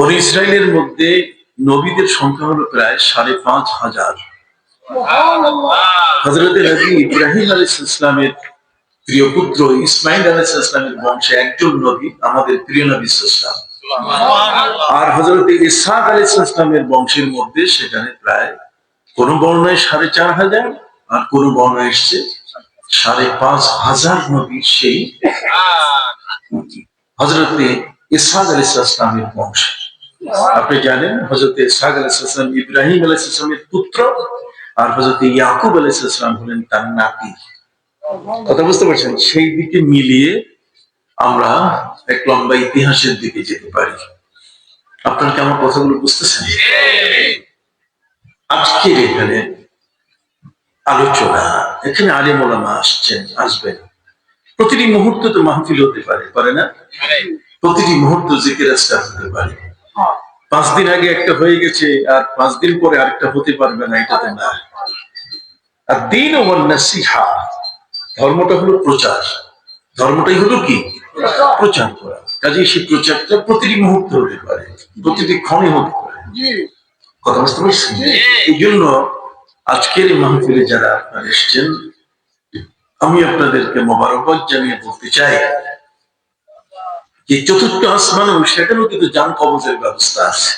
বনি ইসরায়েলের মধ্যে নবীদের সংখ্যা হলো প্রায় ৫,৫০০। হযরত নবী ইব্রাহিম আলাইহিস সালামের প্রিয় পুত্র ইসমাইল আলাইহিস সালামের বংশে একজন নবী আমাদের প্রিয় নবী সাল্লাল্লাহু আলাইহি ওয়াসাল্লাম। আর হযরত ইসহাক আলাইহিস সালামের বংশের মধ্যে সেখানে প্রায় কোন বর্ণনায় ৪,৫০০ আর কোন বর্ণনায় এসেছে ৫,৫০০ নবী সেই হযরত ইসহাক আলাইহিস সালামের বংশ। আপনি জানেন হযরত ইসহাক আলাইহিস সালাম ইব্রাহিম আলাইহিস সালামের পুত্র আর হযরত ইয়াকুব আলাইহিস সালাম হলেন তার নাতি। কথা বুঝতে পারছেন? সেই দিকে মিলিয়ে আমরা এক লম্বা ইতিহাসের দিকে যেতে পারি। আপনারা কি আমার কথাগুলো বুঝতেছেন? আজকের এখানে আলোচনা, এখানে আলেম ওলামা আসবেন। প্রতিটি মুহূর্ত তো মাহফিল হতে পারে না? প্রতিটি মুহূর্ত জিকির আজকার হতে পারে। ৫ দিন আগে একটা হয়ে গেছে আর ৫ দিন পরে আরেকটা হতে পারবে না, এটা তো না। আর দ্বীন ওয়ান নাসিহা, ধর্মটা হলো প্রচার। ধর্মটাই হলো কি? প্রচার করা। কাজেই সেই প্রচারটা প্রতিটি মুহূর্তে হতে পারে, প্রতিটি ক্ষণে হতে পারে। কথা বুঝতে পারছেন? এই জন্য আজকের এই মাহফিলে যারা আপনারা এসছেন, আমি আপনাদেরকে মোবারকবাদ জানিয়ে বলতে চাই যে চতুর্থ আসমানেও সেখানেও কিন্তু জান কবজের ব্যবস্থা আছে।